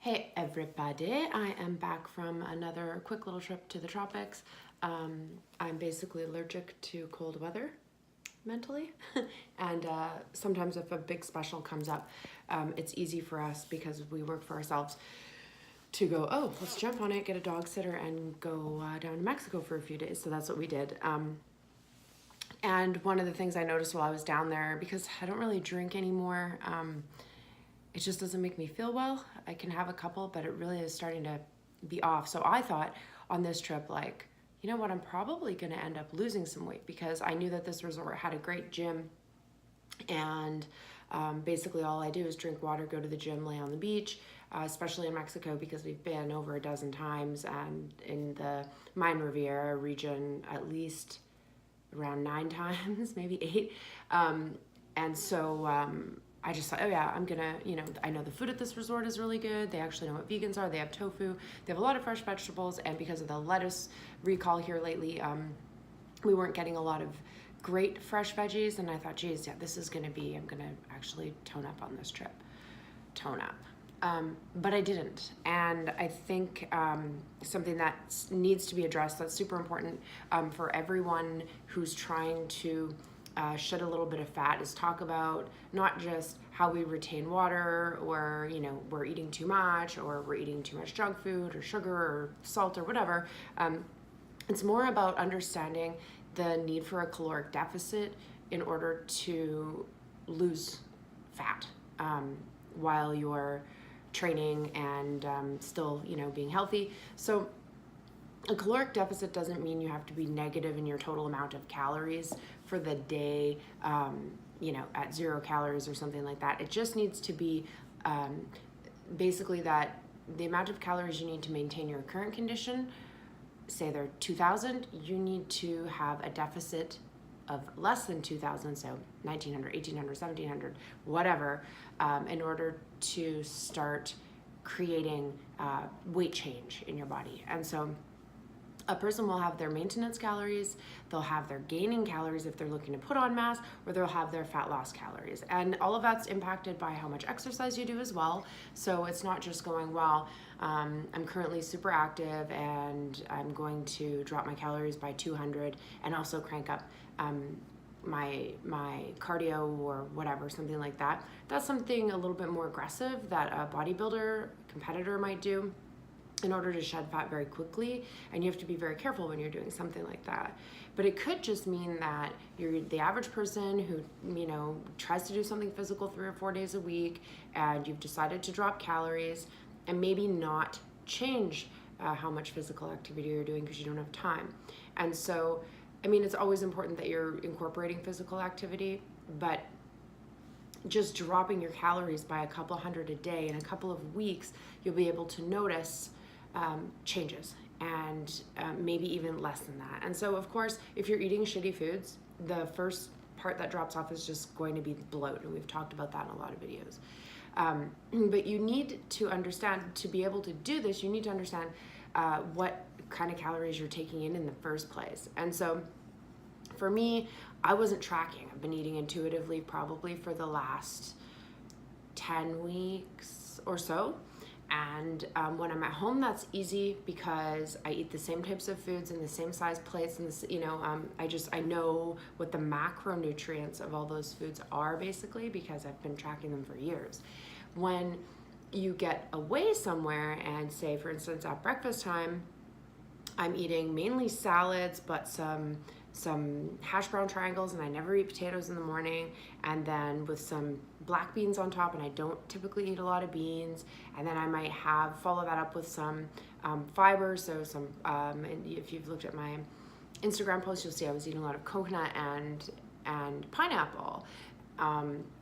Hey everybody, I am back from another quick little trip to the tropics. I'm basically allergic to cold weather mentally, and sometimes if a big special comes up, it's easy for us because we work for ourselves to go, oh, let's jump on it, get a dog sitter, and go down to Mexico for a few days. So that's what we did. And one of the things I noticed while I was down there, because I don't really drink anymore, it just doesn't make me feel well. I can have a couple, but it really is starting to be off. So I thought on this trip, like, you know what, I'm probably going to end up losing some weight because I knew that this resort had a great gym. And basically all I do is drink water, go to the gym, lay on the beach, especially in Mexico because we've been over a dozen times, and in the Mayan Riviera region at least around 9 times, maybe 8. And so I just thought, oh yeah, I'm gonna, I know the food at this resort is really good. They actually know what vegans are. They have tofu. They have a lot of fresh vegetables. And because of the lettuce recall here lately, we weren't getting a lot of great fresh veggies. And I thought, geez, yeah, I'm gonna actually tone up on this trip. Tone up. But I didn't. And I think something that needs to be addressed, that's super important for everyone who's trying to shed a little bit of fat, is talk about not just how we retain water, or we're eating too much, or we're eating too much junk food or sugar or salt or whatever. It's more about understanding the need for a caloric deficit in order to lose fat while you're training and still being healthy. So a caloric deficit doesn't mean you have to be negative in your total amount of calories for the day, at 0 calories or something like that. It just needs to be basically that the amount of calories you need to maintain your current condition, say they're 2,000, you need to have a deficit of less than 2,000, so 1,900, 1,800, 1,700, whatever, in order to start creating weight change in your body. And so a person will have their maintenance calories, they'll have their gaining calories if they're looking to put on mass, or they'll have their fat loss calories. And all of that's impacted by how much exercise you do as well. So it's not just going, well, I'm currently super active and I'm going to drop my calories by 200 and also crank up my cardio or whatever, something like that. That's something a little bit more aggressive that a bodybuilder competitor might do in order to shed fat very quickly, and you have to be very careful when you're doing something like that. But it could just mean that you're the average person who tries to do something physical 3 or 4 days a week, and you've decided to drop calories and maybe not change how much physical activity you're doing because you don't have time. And so it's always important that you're incorporating physical activity, but just dropping your calories by a couple hundred a day in a couple of weeks, you'll be able to notice changes, and maybe even less than that. And so, of course, if you're eating shitty foods, the first part that drops off is just going to be bloat, and we've talked about that in a lot of videos. But you need to understand, to be able to do this, you need to understand what kind of calories you're taking in the first place. And so for me, I wasn't tracking. I've been eating intuitively probably for the last 10 weeks or so. And when I'm at home, that's easy because I eat the same types of foods in the same size plates, and this, I know what the macronutrients of all those foods are, basically, because I've been tracking them for years. When you get away somewhere and, say, for instance, at breakfast time, I'm eating mainly salads, but some hash brown triangles, and I never eat potatoes in the morning, and then with some black beans on top, and I don't typically eat a lot of beans, and then I might follow that up with some fiber, so some, and if you've looked at my Instagram post, you'll see I was eating a lot of coconut and pineapple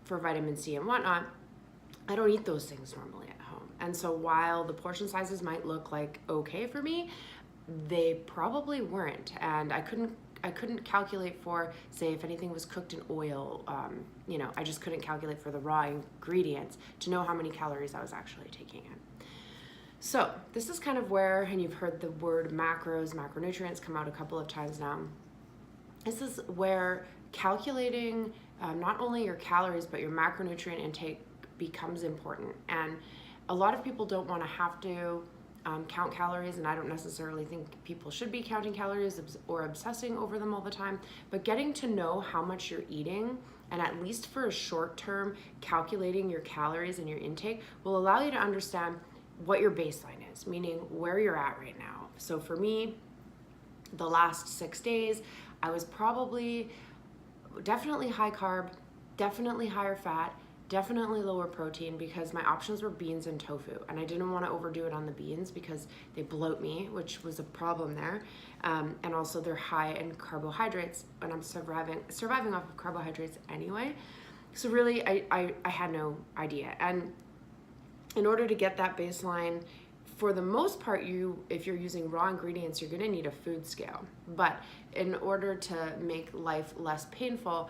for vitamin C and whatnot. I don't eat those things normally at home, and so while the portion sizes might look like okay for me, they probably weren't, and I couldn't calculate for, say, if anything was cooked in oil, I just couldn't calculate for the raw ingredients to know how many calories I was actually taking in. So this is kind of where, and you've heard the word macronutrients come out a couple of times now. This is where calculating not only your calories, but your macronutrient intake becomes important. And a lot of people don't want to have to count calories, and I don't necessarily think people should be counting calories or obsessing over them all the time, but getting to know how much you're eating, and at least for a short term, calculating your calories and your intake will allow you to understand what your baseline is, meaning where you're at right now. So for me, the last 6 days, I was probably definitely high carb, definitely higher fat, definitely lower protein, because my options were beans and tofu, and I didn't want to overdo it on the beans because they bloat me, which was a problem there, and also they're high in carbohydrates, and I'm surviving off of carbohydrates anyway. So really, I had no idea. And in order to get that baseline, for the most part, if you're using raw ingredients, you're gonna need a food scale. But in order to make life less painful,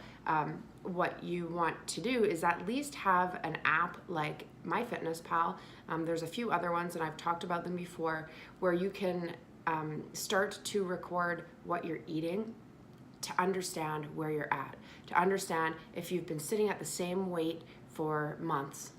what you want to do is at least have an app like MyFitnessPal. There's a few other ones, and I've talked about them before, where you can start to record what you're eating to understand where you're at, to understand if you've been sitting at the same weight for months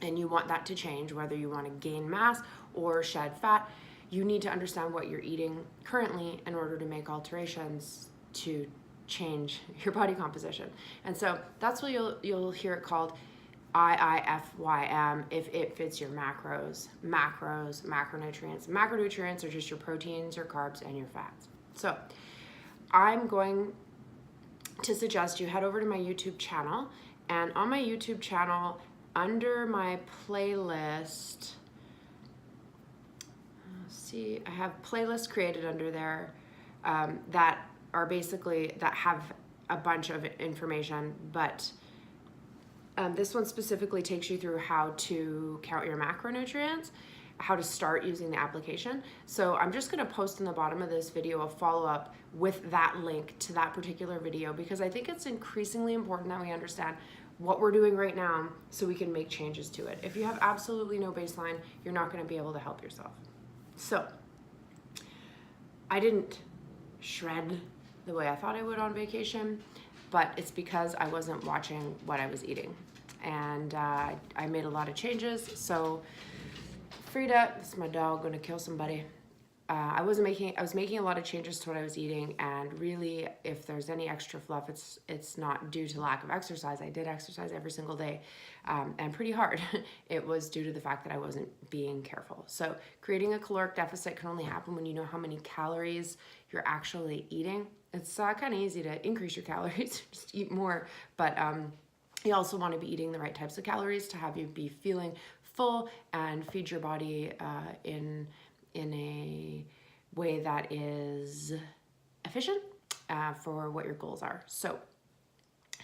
and you want that to change, whether you want to gain mass or shed fat. You need to understand what you're eating currently in order to make alterations to change your body composition. And so that's what you'll hear it called IIFYM, if it fits your macros, macronutrients. Macronutrients are just your proteins, your carbs, and your fats. So I'm going to suggest you head over to my YouTube channel, and on my YouTube channel, under my playlist, I have playlists created under there that have a bunch of information, but this one specifically takes you through how to count your macronutrients, how to start using the application. So I'm just gonna post in the bottom of this video a follow-up with that link to that particular video, because I think it's increasingly important that we understand what we're doing right now so we can make changes to it. If you have absolutely no baseline, you're not gonna be able to help yourself. So I didn't shred the way I thought I would on vacation, but it's because I wasn't watching what I was eating. And I made a lot of changes. So Frida, this is my dog, gonna kill somebody. I was making a lot of changes to what I was eating, and really, if there's any extra fluff, it's not due to lack of exercise. I did exercise every single day, and pretty hard. It was due to the fact that I wasn't being careful. So creating a caloric deficit can only happen when you know how many calories you're actually eating. It's kind of easy to increase your calories, just eat more, but you also want to be eating the right types of calories to have you be feeling full and feed your body in a way that is efficient for what your goals are. So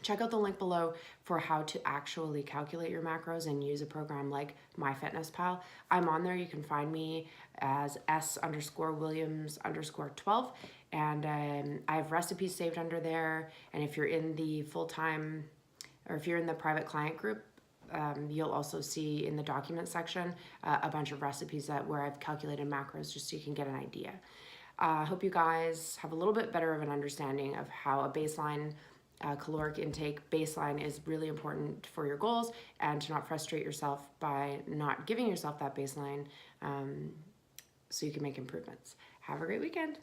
check out the link below for how to actually calculate your macros and use a program like MyFitnessPal. I'm on there. You can find me as S_Williams_12, and I have recipes saved under there. And if you're in the full-time, or if you're in the private client group, you'll also see in the document section a bunch of recipes where I've calculated macros, just so you can get an idea. I hope you guys have a little bit better of an understanding of how a baseline caloric intake baseline is really important for your goals, and to not frustrate yourself by not giving yourself that baseline, so you can make improvements. Have a great weekend.